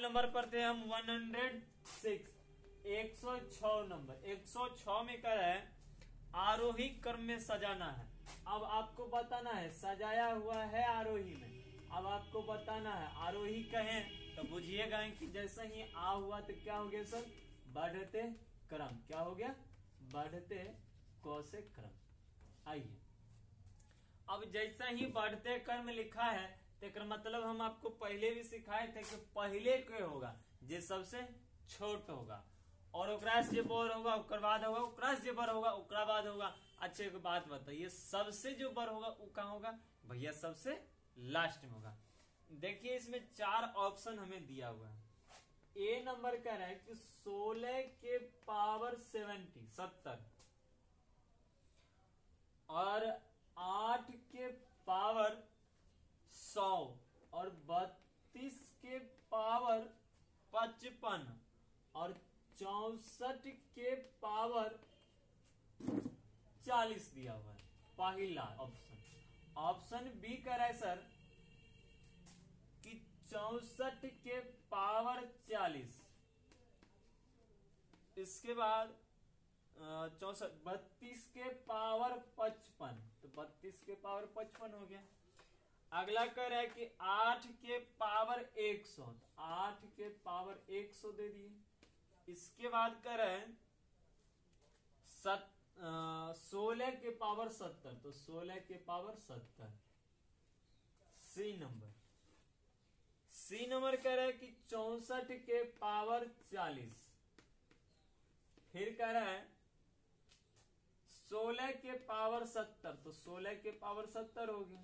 सवाल नंबर पर थे हम 106, 106 नंबर। 106 में क्या है, आरोही क्रम में सजाना है। अब आपको बताना है सजाया हुआ है आरोही में। अब आपको बताना है आरोही कहें तो बुझिएगा कि जैसे ही आ हुआ तो क्या हो गया सर, बढ़ते क्रम। क्या हो गया, बढ़ते कौशिक क्रम। आइए, अब जैसा ही बढ़ते क्रम लिखा है तो मतलब हम आपको पहले भी सिखाए थे कि पहले के होगा जे सबसे छोट होगा, और ओकरा से जे बड़ होगा ओकर बाद होगा, ओकरा से जे बड़ होगा ओकरा बाद होगा। अच्छे एक बात बताइए, सबसे जो बड़ होगा वो कहाँ होगा भैया, सबसे लास्ट में होगा। देखिए इसमें 4 ऑप्शन हमें दिया हुआ है। ए नंबर कह रहा है कि 16 के पावर 70, और 8 के पावर 100, और 32 के पावर 55, और 64 के पावर 40 दिया हुआ है। पहला ऑप्शन। ऑप्शन बी कह रहा है सर कि 64 के पावर 40, इसके बाद 32 के पावर 55, तो 32 के पावर 55 हो गया। अगला कह रहा है कि 8 के पावर 100, तो 8 के पावर 100 दे दिए। इसके बाद कह रहे हैं 16 के पावर 70, तो 16 के पावर 70। सी नंबर। सी नंबर कह रहा है कि 64 के पावर 40, फिर कह रहा है 16 के पावर 70, तो 16 के पावर 70 हो गया।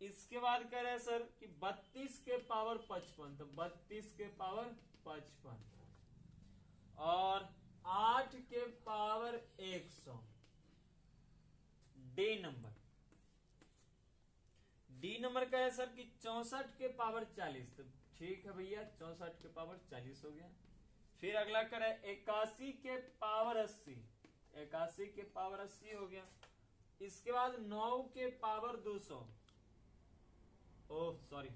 इसके बाद कह रहे हैं सर कि 32 के पावर 55, तो 32 के पावर 55, और 8 के power 100। D number. D number का है सर कि 64 के पावर 40, तो ठीक है भैया 64 के पावर 40 हो गया। फिर अगला करे 81 के पावर 80, 81 के पावर 80 हो गया। इसके बाद 9 के पावर 200, ओह सॉरी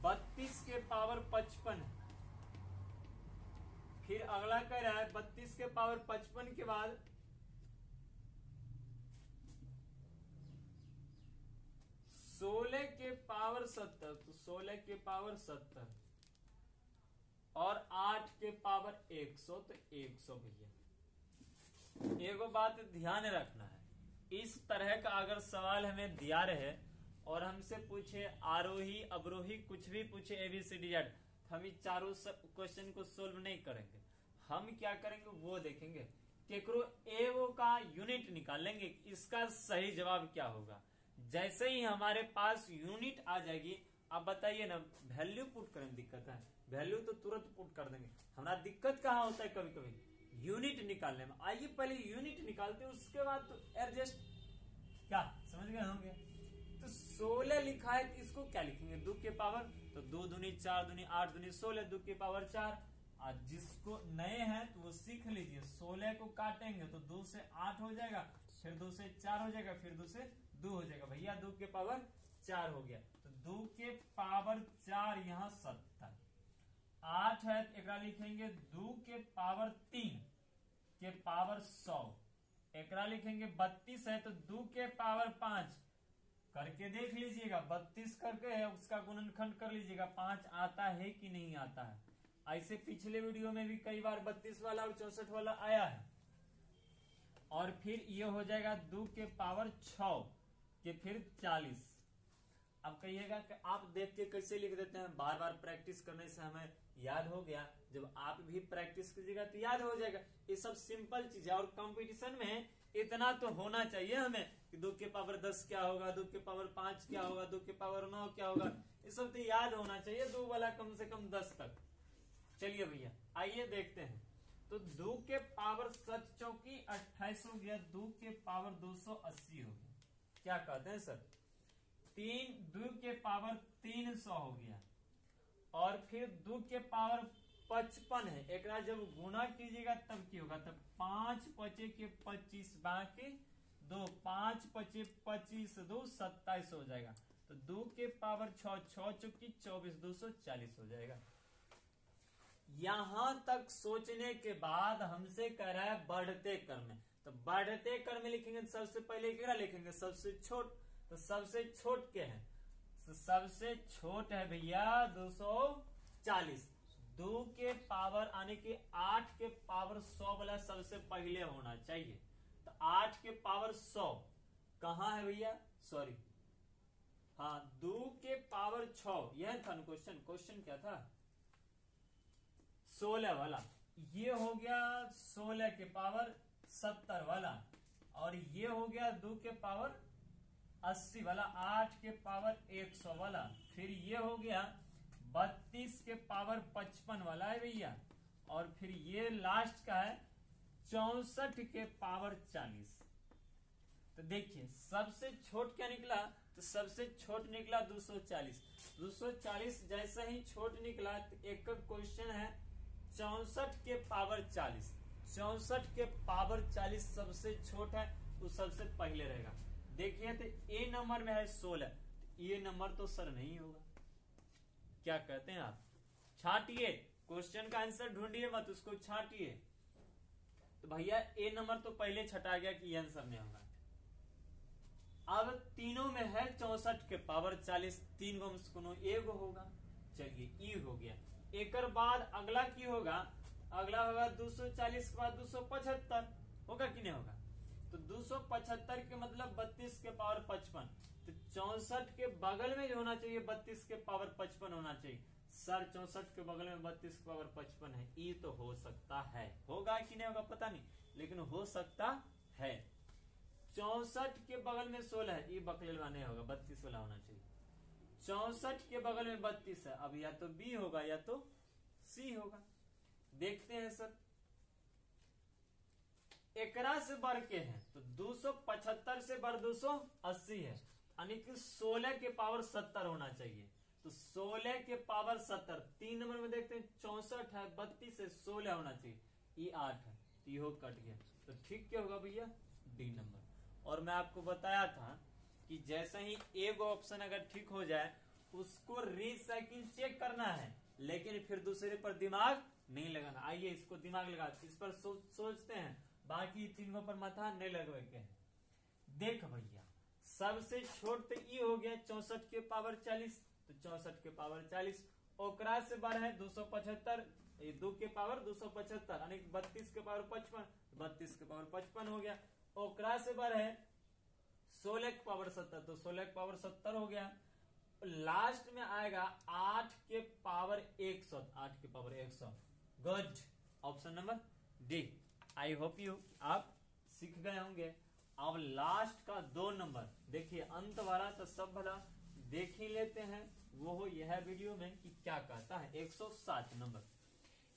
32 के पावर 55। फिर अगला कह रहा है 32 के पावर 55 के बाद 16 के पावर 70, तो 16 के पावर 70, और 8 के पावर 100, तो 100 भैया। एगो बात ध्यान रखना है, इस तरह का अगर सवाल हमें दिया रहे और हमसे पूछे आरोही अवरोही कुछ भी पूछे ABCD, हम इन चारों क्वेश्चन को सोल्व नहीं करेंगे। हम क्या करेंगे वो देखेंगे, केकरो एगो का यूनिट निकाल लेंगे, इसका सही जवाब क्या होगा। जैसे ही हमारे पास यूनिट आ जाएगी, आप बताइए ना, वैल्यू पुट करने में दिक्कत है, वैल्यू तो तुरंत पुट कर देंगे। हमारा दिक्कत कहाँ होता है कभी कभी यूनिट निकालने में। आइए पहले यूनिट निकालते, उसके बाद तो एडजस्ट, क्या समझ गए होंगे। तो 16 लिखा है, तो इसको क्या लिखेंगे 2 के पावर, तो 2 दूनी 4 दूनी 8 दूनी 16, 2 के पावर 4। आज जिसको नए हैं तो वो सीख लीजिए, 16 को काटेंगे तो 2 से 8 हो जाएगा, फिर 2 से 4 हो जाएगा, फिर 2 से 2 हो जाएगा भैया, 2 के पावर 4 हो गया। तो 2 के पावर 4 यहाँ 70, 8 है एक लिखेंगे 2 के पावर 3 के पावर 100, एक लिखेंगे 32 है तो 2 के पावर 5 करके देख लीजिएगा, 32 करके है उसका गुणनखंड कर लीजिएगा, 5 आता है कि नहीं आता है। ऐसे पिछले वीडियो में भी कई बार 32 वाला और 64 वाला आया है। और फिर ये हो जाएगा 2 के पावर 6 के फिर 40। अब कहिएगा कि आप देख के कैसे लिख देते हैं, बार बार प्रैक्टिस करने से हमें याद हो गया। जब आप भी प्रैक्टिस कीजिएगा तो याद हो जाएगा। ये सब सिंपल चीज है, और कंपटीशन में इतना तो होना चाहिए हमें कि 2 के पावर 10 क्या होगा, 2 के पावर 5 क्या होगा, 2 के पावर 9 क्या होगा, ये सब तो याद होना चाहिए, 2 वाला कम से कम 10 तक। चलिए भैया आइए देखते हैं। तो 2 के पावर 7 चौकी 28 हो गया, 2 के पावर 280 हो गया। क्या कहते हैं सर, 2 के पावर 300 हो गया, और फिर 2 के पावर 55 है, एक जब गुना कीजिएगा तब की होगा, तब 5 पचे के 25 बाकी 2, 5 पचे 25 2 27 हो जाएगा। तो 2 के पावर 6, 6 चुकी 24, 240 हो जाएगा। यहां तक सोचने के बाद हमसे कह रहा है बढ़ते क्रम में, तो बढ़ते क्रम में लिखेंगे तो सबसे पहले क्या लिखेंगे, सबसे छोट। तो सबसे छोट क्या है, तो सबसे छोट है भैया 240। 2 के पावर आने के 8 के पावर 100 वाला सबसे पहले होना चाहिए। तो 8 के पावर 100 कहां है भैया, सॉरी हाँ 2 के पावर 6, यह था क्वेश्चन। क्वेश्चन क्या था, 16 वाला। ये हो गया 16 के पावर 70 वाला, और ये हो गया 2 के पावर 80 वाला, 8 के पावर 100 वाला, फिर ये हो गया 32 के पावर 55 वाला है भैया, और फिर ये लास्ट का है 64 के पावर 40। तो देखिए सबसे छोट क्या निकला, तो सबसे छोट निकला 240। 240 जैसे ही छोट निकला तो एक क्वेश्चन है 64 के पावर 40। 64 के पावर 40 सबसे छोट है, तो सबसे पहले रहेगा। देखिए तो ए नंबर में है 16, तो ये नंबर तो सर नहीं होगा। क्या कहते हैं आप, छाटिए क्वेश्चन का आंसर, ढूंढिए मत, उसको छाटिए। तो भैया ए नंबर तो पहले छटा गया कि ये आंसर नहीं होगा। अब तीनों में है 64 के पावर 40, 3 को एगो होगा। चलिए ई हो गया। एक बाद अगला की होगा, अगला होगा 240 के बाद 275 होगा कि नहीं होगा। तो 275 के मतलब 32 के पावर 55, तो 64 के बगल में जो होना चाहिए 32 के पावर 55 होना चाहिए। सर 64 के बगल में 32 के पावर 55 है, ये तो हो सकता है, होगा कि नहीं होगा पता नहीं, लेकिन हो सकता है। 64 के बगल में 16 है, ये बकलेल नहीं होगा, 32 वाला होना चाहिए। 64 के बगल में 32 है, अब या तो बी होगा या तो सी होगा। देखते हैं सर, एकरा से बढ़ के है तो 275 से बढ़ 280 है, यानी कि 16 के पावर 70 होना चाहिए। तो 16 के पावर 70, 3 नंबर में देखते हैं 64 है, 32 से 16 होना चाहिए, ये 8 है, तो ये कट गया। तो ठीक क्या होगा भैया, डी नंबर। और मैं आपको बताया था कि जैसे ही एक ऑप्शन अगर ठीक हो जाए उसको रीसाइकिल चेक करना है, लेकिन फिर दूसरे पर दिमाग नहीं लगाना। आइए इसको दिमाग लगा, इस पर सोचते हैं, बाकी तीनों पर माथा नहीं लगवे के। देख भैया सबसे छोट तो ये हो गया 64 के पावर 40, तो 64 के पावर 40, ओकरा से बड़ा है 275, 2 के पावर 275 यानी 32 के पावर 55, 32 के पावर 55 हो गया। ओकरा से बड़ा है 16 के पावर 70, तो 16 के पावर 70 हो गया। लास्ट में आएगा 8 के पावर 100, 8 के power 100। Good, option number D. I hope you आप सीख गए होंगे। अब लास्ट का 2 नंबर देखिए, अंत वाला तो सब भला देख ही लेते हैं, वो हो यह वीडियो में कि क्या कहता है। 107 नंबर,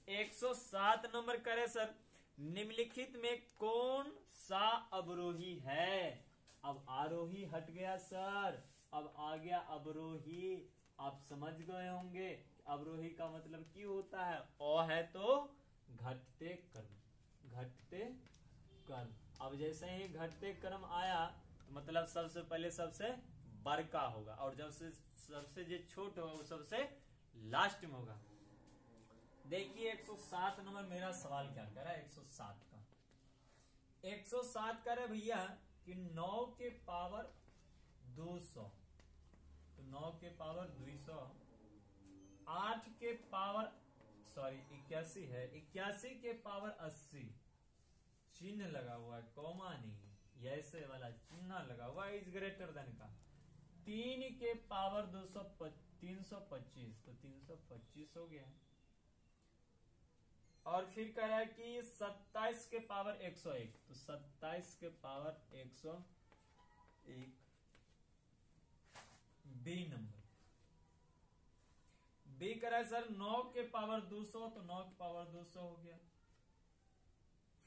107 नंबर करे सर, निम्नलिखित में कौन सा अवरोही है। अब आरोही हट गया सर, अब आ गया अवरोही। आप समझ गए होंगे अवरोही का मतलब क्यों होता है। ओ है तो घटते क्रम, घटते क्रम। अब जैसे ही घटते क्रम आया तो मतलब सबसे पहले सबसे बड़का होगा, और जब से सबसे जो छोट होगा वो सबसे लास्ट में होगा। देखिए 107 नंबर मेरा सवाल क्या कर रहा है। 107 का 107 कर रहे भैया कि 9 के पावर 200, तो 9 के पावर 200, 8 के पावर 81 है, 81 के पावर 80, चिन्ह लगा हुआ है, कॉमा नहीं, ऐसे वाला चिन्ह लगा हुआ है, इज ग्रेटर देन का। 3 के पावर 325, तो 325 हो गया। और फिर कह रहा है कि 27 के पावर 101, तो 27 के पावर 101 बी नंबर। बी कह रहा है सर 9 के पावर 200, तो 9 के पावर 200 हो गया।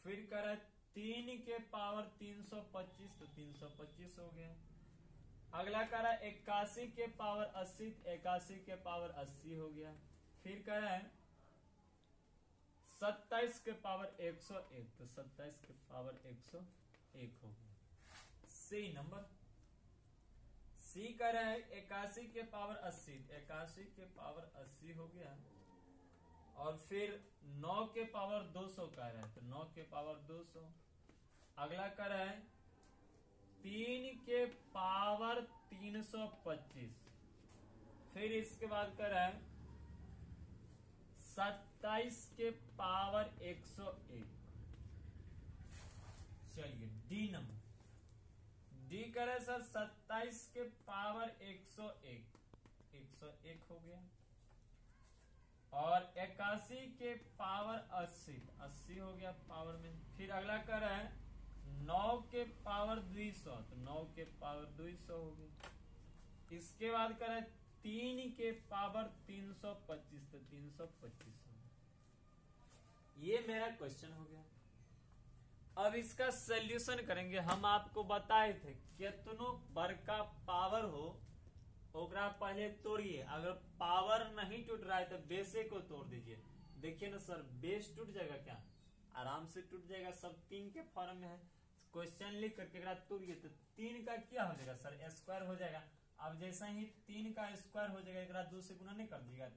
फिर कह रहा है 3 के पावर 325, तो 325 हो गया। अगला कह रहा है 81 के पावर 80, 81 के पावर 80 हो गया। फिर कह रहा है 27 के पावर 101, तो 27 के पावर 101 हो गया। सी नंबर, सी कह रहा है 81 के पावर 80, 81 के पावर 80 हो गया। और फिर 9 के पावर 200 कह रहा है, तो 9 के पावर 200। अगला कह रहा है 3 के पावर 325। फिर इसके बाद कह रहा है 27 के पावर 101। चलिए डी नंबर, डी करे सर 27 के पावर 101, 101 हो गया। और 81 के पावर 80, 80 हो गया पावर में। फिर अगला कर रहा है 9 के पावर 200, तो 9 के पावर 200 हो गया। इसके बाद कर रहा है 3 के पावर 325, तो 325 हो गया। ये मेरा क्वेश्चन हो गया। अब इसका सॉल्यूशन करेंगे। हम आपको बताए थे कितनो बड़का पावर हो ओकरा पहले तोड़िए। अगर पावर नहीं टूट रहा है तो बेसे को तोड़ दीजिए। देखिए ना सर, बेस टूट जाएगा क्या? आराम से टूट जाएगा। सब 3 के फॉर्म में है। क्वेश्चन लिख करके तोड़िए तो 3 का क्या हो जाएगा सर? स्क्वायर हो जाएगा। अब जैसे ही 3 का स्क्वायर हो जाएगा, एक 2 से गुना नहीं कर दीजिएगा,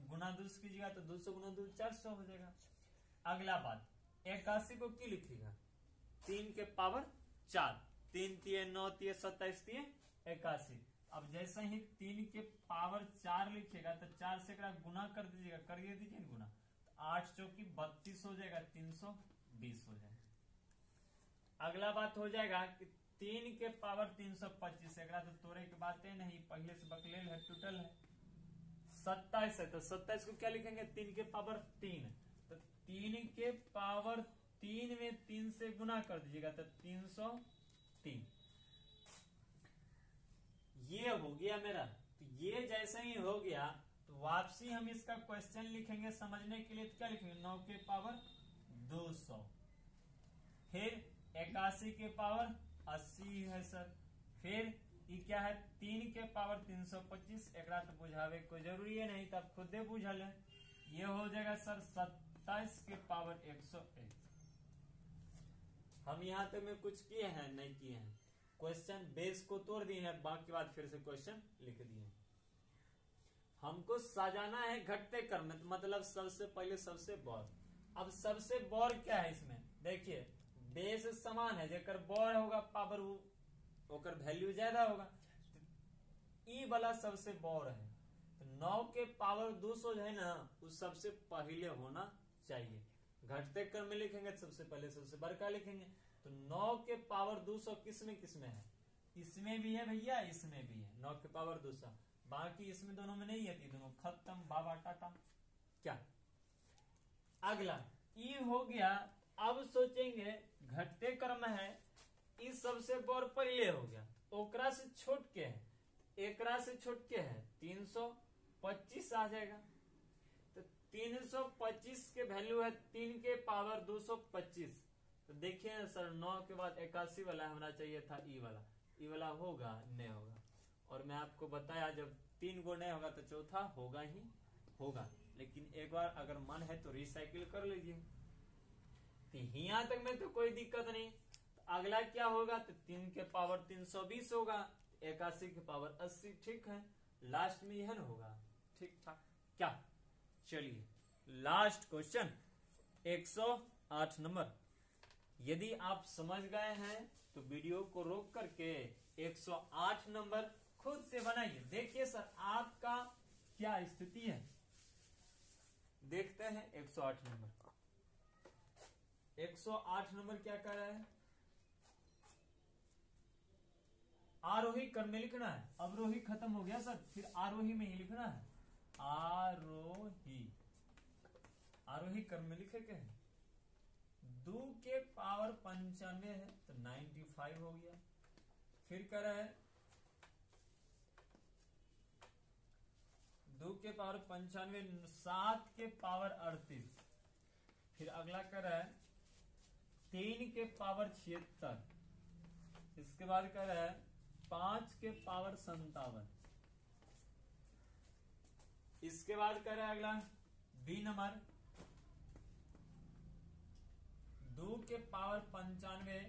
गुना 2 कीजिएगा तो 200 गुना 2 400 हो जाएगा। अगला बात, 81 को क्यों लिखिएगा? 3 के पावर 4, 3 तिये 9 तिये 27 तिये 81। अब जैसे ही 3 के पावर 4 लिखिएगा तो 4 से गुना कर दीजिएगा, करिए दीजिए गुना, तो 8 चौकी 32 हो जाएगा, 320 हो जाएगा। अगला बात हो जाएगा कि 3 के पावर 325, तो तोड़े की बातें नहीं, पहले से बकलेल है, टोटल है। 27 है तो 27 को क्या लिखेंगे? 3 के पावर 3, तो 3 के पावर 3 में 3 से गुना कर दीजिएगा तो 303। ये हो गया मेरा। तो ये जैसे ही हो गया तो वापसी हम इसका क्वेश्चन लिखेंगे समझने के लिए। तो क्या लिखेंगे? 9 के पावर 200, फिर 81 के पावर 80 है सर, फिर ये क्या है? 3 के पावर 325। एक तो बुझावे कोई जरूरी है नहीं, तब खुद ही बुझा ले। ये हो जाएगा सर 27 के पावर 101। हम यहां तक में कुछ किए हैं? नहीं किए हैं। क्वेश्चन बेस को तोड़ दिए हैं, बाकी बात फिर से क्वेश्चन लिख दिए हैं। हमको सजाना है घटते क्रम में, मतलब सबसे पहले सबसे बड़। अब सबसे बड़ क्या है इसमें? देखिए बेस समान है, जेकर बड़ होगा पावर ओकर वैल्यू ज्यादा होगा। तो ई वाला सबसे बड़ है, तो 9 के पावर 200 जो है ना, उस सबसे पहले होना चाहिए। घटते क्रम में लिखेंगे तो सबसे पहले सबसे बड़का लिखेंगे। तो 9 के पावर 200 किसमें किसमें है? इसमें भी है भैया, इसमें भी है 9 के पावर 200। बाकी इसमें दोनों में नहीं है, दोनों खत्म, बाबा टाटा। क्या अगला ई हो गया। अब सोचेंगे घटते क्रम है, इस सबसे बड़ पहले हो गया, ओकरा से छोट के है, एकरा से छोट के है 325 आ जाएगा। तो 325 के वैल्यू है 3 के पावर 225। तो देखिए सर 9 के बाद 81 वाला होना चाहिए था, ई वाला। ई वाला होगा नहीं होगा। और मैं आपको बताया जब 3 गो नहीं होगा तो चौथा होगा ही होगा। लेकिन एक बार अगर मन है तो रिसाइकिल कर लीजिए। तो यहाँ तक में तो कोई दिक्कत नहीं। तो अगला क्या होगा? तो 3 के पावर 320 होगा, 81 के पावर 80। ठीक है, लास्ट में यह होगा। ठीक ठाक क्या? चलिए लास्ट क्वेश्चन 108 नंबर। यदि आप समझ गए हैं तो वीडियो को रोक करके 108 नंबर खुद से बनाइए। देखिए सर आपका क्या स्थिति है, देखते हैं 108 नंबर। 108 नंबर क्या कह रहा है? आरोही क्रम में लिखना है। अवरोही खत्म हो गया सर, फिर आरोही में ही लिखना है। आरोही, आरोही क्रम में लिखे के है। 2 के पावर 95 है तो 95 हो गया। फिर कह रहा है 2 के पावर 95, 7 के पावर 38। फिर अगला कह रहा है 3 के पावर 76। इसके बाद कह रहा है 5 के पावर 57। इसके बाद कह रहा है अगला बी नंबर 2 के पावर 95,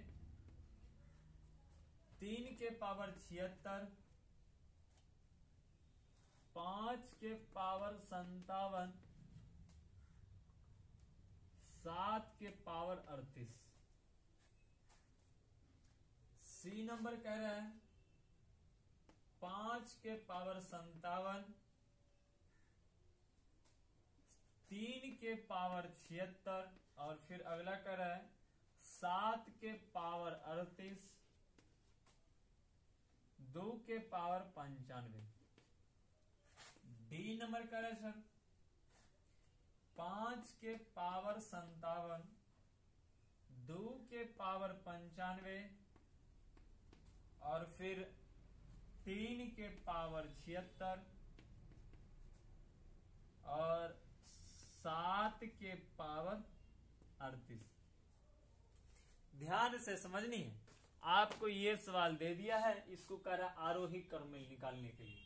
3 के पावर 76, 5 के पावर 57, 7 के पावर 38। सी नंबर कह रहा है 5 के पावर 57, 3 के पावर 76 और फिर अगला कह रहा है 7 के पावर 38, 2 के पावर 95। डी नंबर कह रहा है सर 5 के पावर 57, 2 के पावर 95 और फिर 3 के पावर 76 और 7 के पावर 38। ध्यान से समझनी है, आपको ये सवाल दे दिया है, इसको कह रहा है आरोही क्रम में निकालने के लिए।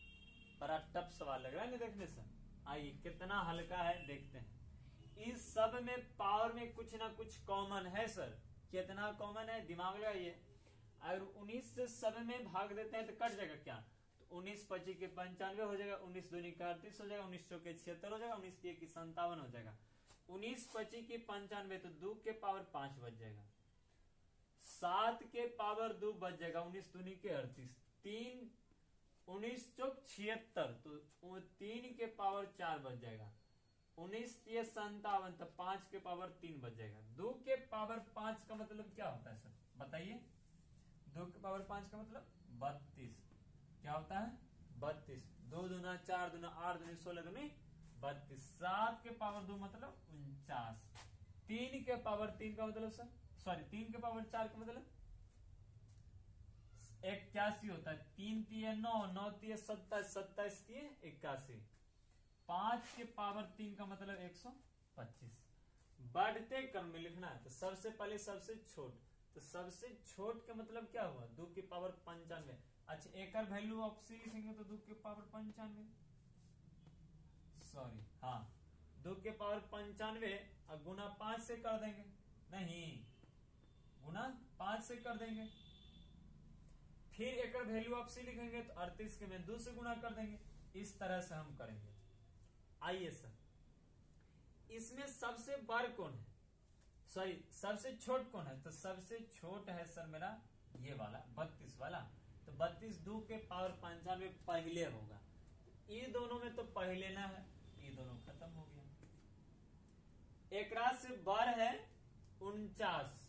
बड़ा टफ सवाल लग रहा है ना देखने से। आइए कितना हल्का है देखते हैं। इस सब में पावर में कुछ ना कुछ कॉमन है सर। कितना कॉमन है दिमाग लगाइए। अगर 19 से सब में भाग देते हैं तो कट जाएगा क्या? तो 19 25 के 95 हो जाएगा, 19 दूनी का 38 हो जाएगा, 19 चौके 76 हो जाएगा, 19 के 57 हो जाएगा। 19 25 की 95 तो 2 के पावर 5 बच जाएगा, 7 के पावर 2 बच जाएगा, 19 दूनी के 38, 3 19 चौक 76 तो 3 के पावर 4 बच जाएगा, 19 ये 57 तो 5 के पावर 3 बच जाएगा। 2 के पावर 5 का मतलब क्या होता है सर बताइए? 2 के पावर 5 का मतलब 32। क्या होता है? 32। 2 दूना 4 दूना 8 दूनी 16 दूनी 32। 7 के पावर 2 मतलब 49। 3 के पावर 3 का मतलब सर सॉरी 3 के पावर 4 का मतलब 81 होता है। 3 तिये 9, 9 तिये 27, 27 तिये 81। 5 के पावर 3 का मतलब 125। बढ़ते क्रम में लिखना है तो सबसे पहले सबसे छोट, तो सबसे छोट का मतलब क्या हुआ? 2 की पावर 95। अच्छा एक वैल्यू ऑप्शन लिखेंगे तो 2 के पावर 95 सॉरी हाँ 2 के पावर 95 और गुना 5 से कर देंगे, नहीं गुना 5 से कर देंगे। फिर एक वैल्यू ऑफ सी लिखेंगे तो 38 के में 2 से गुणा कर देंगे। इस तरह से हम करेंगे। आइए सर इसमें सबसे बड़ कौन है? सॉरी सबसे छोट कौन है? तो सबसे छोट है सर मेरा ये वाला 32 वाला। तो 32 2 के पावर 95 पहले होगा। ये दोनों में तो पहले ना है, ये दोनों खत्म हो गया। एक रात से बड़ है 49,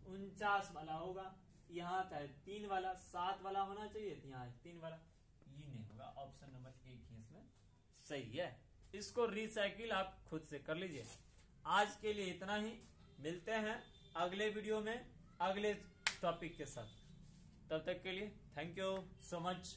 49 वाला होगा। यहाँ था 3 वाला, 7 वाला होना चाहिए, यहाँ 3 वाला, ये नहीं होगा। ऑप्शन नंबर 1 ही इसमें सही है। इसको रिसाइकिल आप खुद से कर लीजिए। आज के लिए इतना ही, मिलते हैं अगले वीडियो में अगले टॉपिक के साथ। तब तक के लिए थैंक यू सो मच।